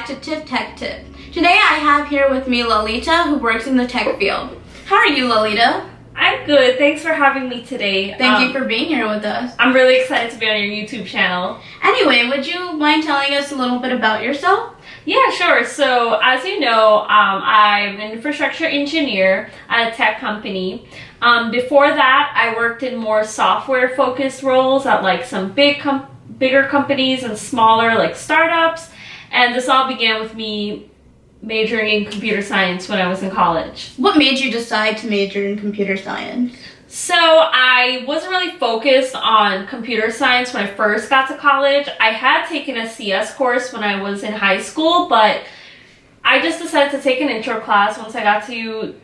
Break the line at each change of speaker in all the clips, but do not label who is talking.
back to Tiff Tech Tip. Today I have here with me Lalita, who works in the tech field. How are you, Lalita?
I'm good. Thanks for having me today.
Thank you for being here with us.
I'm really excited to be on your YouTube channel.
Anyway, would you mind telling us a little bit about yourself?
Yeah, sure. So, as you know, I'm an infrastructure engineer at a tech company. Before that, I worked in more software-focused roles at like some bigger companies and smaller like startups. And this all began with me majoring in computer science when I was in college.
What made you decide to major in computer science?
So I wasn't really focused on computer science when I first got to college. I had taken a CS course when I was in high school, but I just decided to take an intro class once I got to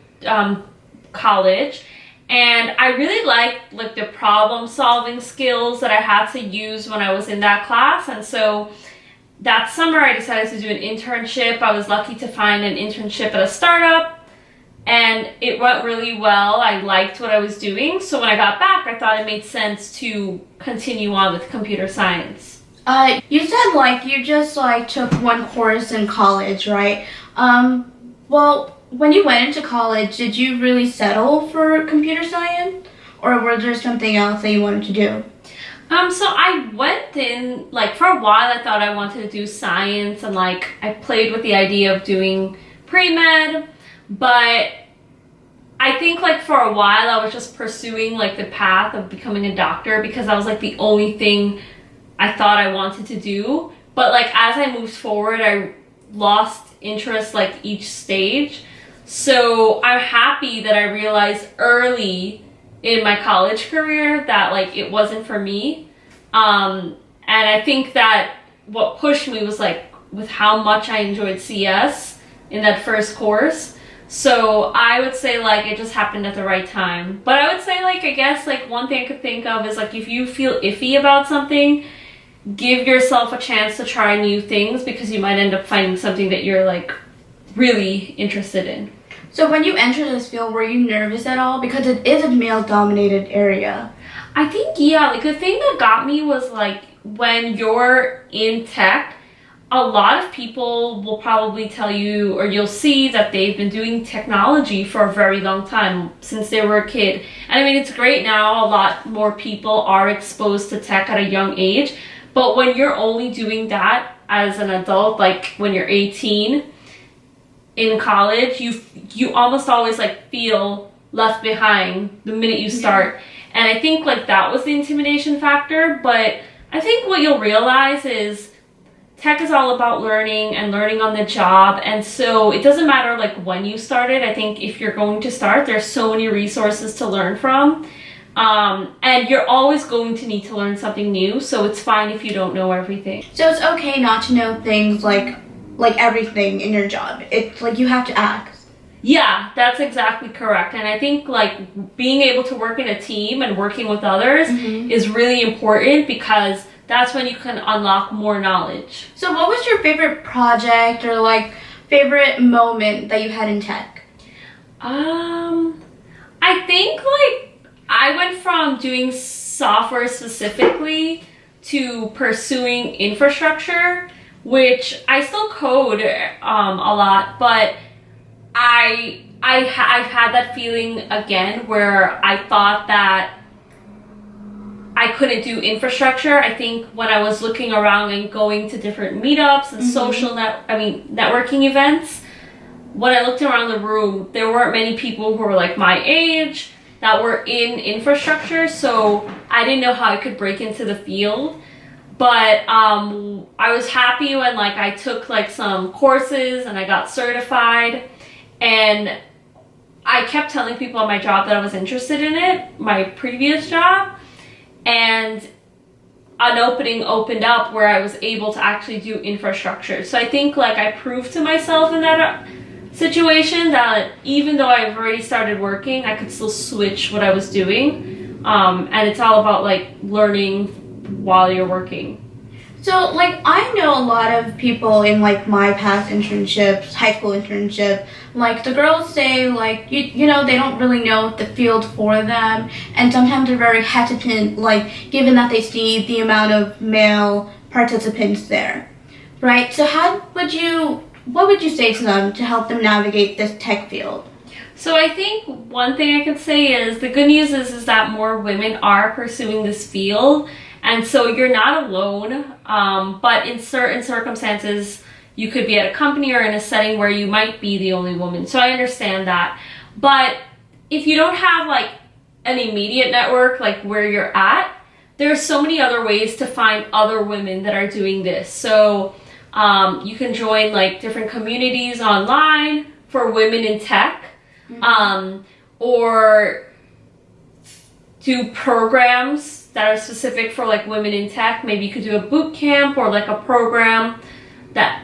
college. And I really liked like the problem solving skills that I had to use when I was in that class. And so that summer I decided to do an internship. I was lucky to find an internship at a startup. And it went really well. I liked what I was doing. So when I got back, I thought it made sense to continue on with computer science.
You said like you just like took one course in college, right? Well, when you went into college, did you really settle for computer science? Or was there something else that you wanted to do?
So I went in, like for a while I thought I wanted to do science and like I played with the idea of doing pre-med. But I think like for a while I was just pursuing like the path of becoming a doctor because that was like the only thing I thought I wanted to do. But like as I moved forward, I lost interest like each stage. So I'm happy that I realized early in my college career that like it wasn't for me. And I think that what pushed me was like with how much I enjoyed CS in that first course. So I would say like it just happened at the right time. But I would say like I guess like one thing I could think of is like if you feel iffy about something, give yourself a chance to try new things because you might end up finding something that you're like really interested in.
So when you entered this field, were you nervous at all? Because it is a male-dominated area.
I think, yeah, like the thing that got me was like when you're in tech, a lot of people will probably tell you or you'll see that they've been doing technology for a very long time since they were a kid. And I mean, it's great now. A lot more people are exposed to tech at a young age. But when you're only doing that as an adult, like when you're 18 in college, you almost always like feel left behind the minute you start. And I think like that was the intimidation factor. But I think what you'll realize is tech is all about learning and learning on the job. And so it doesn't matter like when you started. I think if you're going to start, there's so many resources to learn from. And you're always going to need to learn something new. So it's fine if you don't know everything.
So it's okay not to know things like everything in your job. It's like you have to ask.
Yeah, that's exactly correct. And I think like being able to work in a team and working with others is really important because that's when you can unlock more knowledge.
So what was your favorite project or like favorite moment that you had in tech?
I think like I went from doing software specifically to pursuing infrastructure, which I still code a lot, but I've had that feeling again where I thought that I couldn't do infrastructure. I think when I was looking around and going to different meetups and networking events, when I looked around the room, there weren't many people who were like my age that were in infrastructure, so I didn't know how I could break into the field. But I was happy when like I took like some courses and I got certified, and I kept telling people at my job that I was interested in it, my previous job, and an opening opened up where I was able to actually do infrastructure. So I think like I proved to myself in that situation that even though I've already started working, I could still switch what I was doing. And it's all about like learning while you're working.
So, like, I know a lot of people in, like, my past internships, high school internship, like, the girls say, like, you know, they don't really know the field for them, and sometimes they're very hesitant, like, given that they see the amount of male participants there. Right. So what would you say to them to help them navigate this tech field?
So I think one thing I could say is the good news is that more women are pursuing this field, and so you're not alone. But in certain circumstances, you could be at a company or in a setting where you might be the only woman. So I understand that. But if you don't have like an immediate network like where you're at, there are so many other ways to find other women that are doing this. So you can join like different communities online for women in tech, or do programs that are specific for like women in tech. Maybe you could do a boot camp or like a program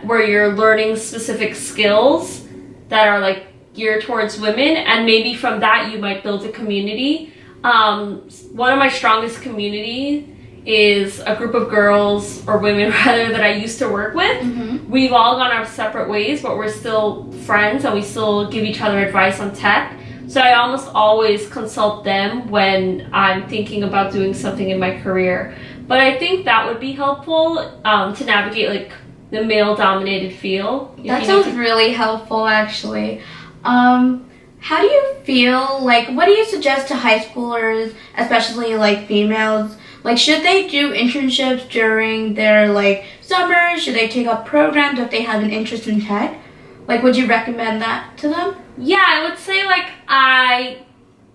where you're learning specific skills that are like geared towards women, and maybe from that you might build a community. One of my strongest community is a group of girls, or women rather, that I used to work with. We've all gone our separate ways, but we're still friends and we still give each other advice on tech. So I almost always consult them when I'm thinking about doing something in my career. But I think that would be helpful to navigate like the male-dominated field.
That sounds really helpful, actually. How do you feel, like, what do you suggest to high schoolers, especially like females? Like, should they do internships during their like summer? Should they take up programs if they have an interest in tech? Like, would you recommend that to them?
Yeah, I would say like I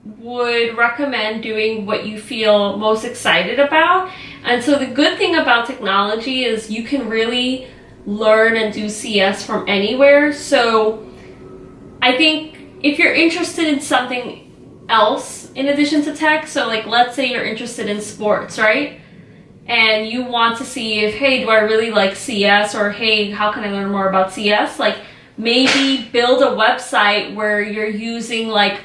would recommend doing what you feel most excited about. And so the good thing about technology is you can really learn and do CS from anywhere. So I think if you're interested in something else in addition to tech, so like let's say you're interested in sports, right? And you want to see if, hey, do I really like CS, or hey, how can I learn more about CS? Like maybe build a website where you're using like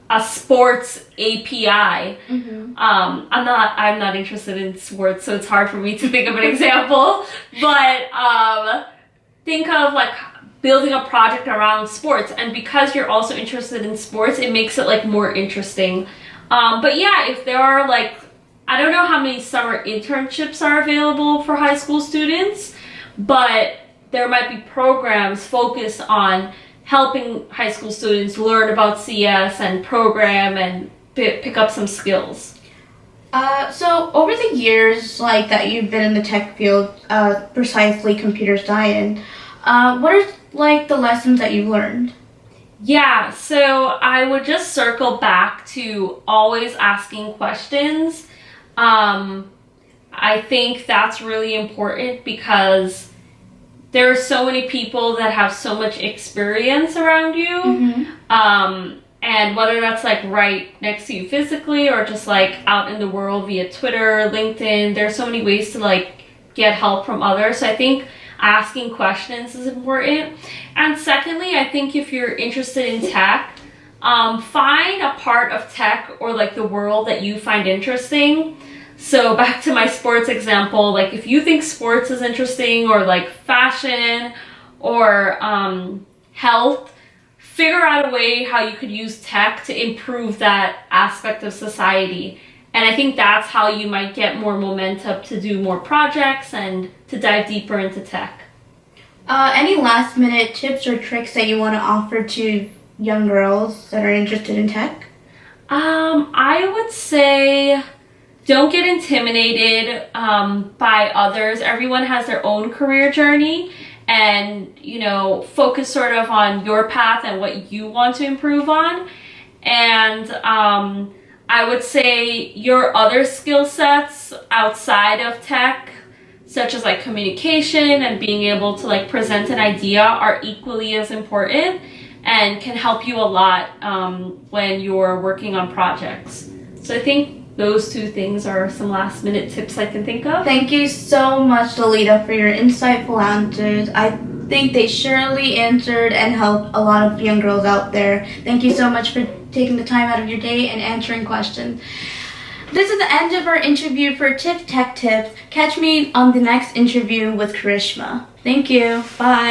a sports API. I'm not interested in sports, so it's hard for me to think of an example, but think of like building a project around sports, and because you're also interested in sports, it makes it like more interesting. But yeah, if there are like, I don't know how many summer internships are available for high school students, but there might be programs focused on helping high school students learn about CS and program and pick up some skills.
So over the years like that you've been in the tech field, precisely computer science, what are like the lessons that you've learned?
Yeah, so I would just circle back to always asking questions. I think that's really important because there are so many people that have so much experience around you. And whether that's like right next to you physically or just like out in the world via Twitter, LinkedIn, there's so many ways to like get help from others. So I think asking questions is important. And secondly, I think if you're interested in tech, find a part of tech or like the world that you find interesting. So back to my sports example, like if you think sports is interesting, or like fashion or health, figure out a way how you could use tech to improve that aspect of society. And I think that's how you might get more momentum to do more projects and to dive deeper into tech.
Any last minute tips or tricks that you want to offer to young girls that are interested in tech?
I would say don't get intimidated by others. Everyone has their own career journey, and focus sort of on your path and what you want to improve on. And I would say your other skill sets outside of tech, such as like communication and being able to like present an idea, are equally as important and can help you a lot when you're working on projects. So I think those two things are some last minute tips I can think of.
Thank you so much, Lalita, for your insightful answers. I think they surely answered and helped a lot of young girls out there. Thank you so much for taking the time out of your day and answering questions. This is the end of our interview for Tiff Tech Tips. Catch me on the next interview with Karishma. Thank you. Bye.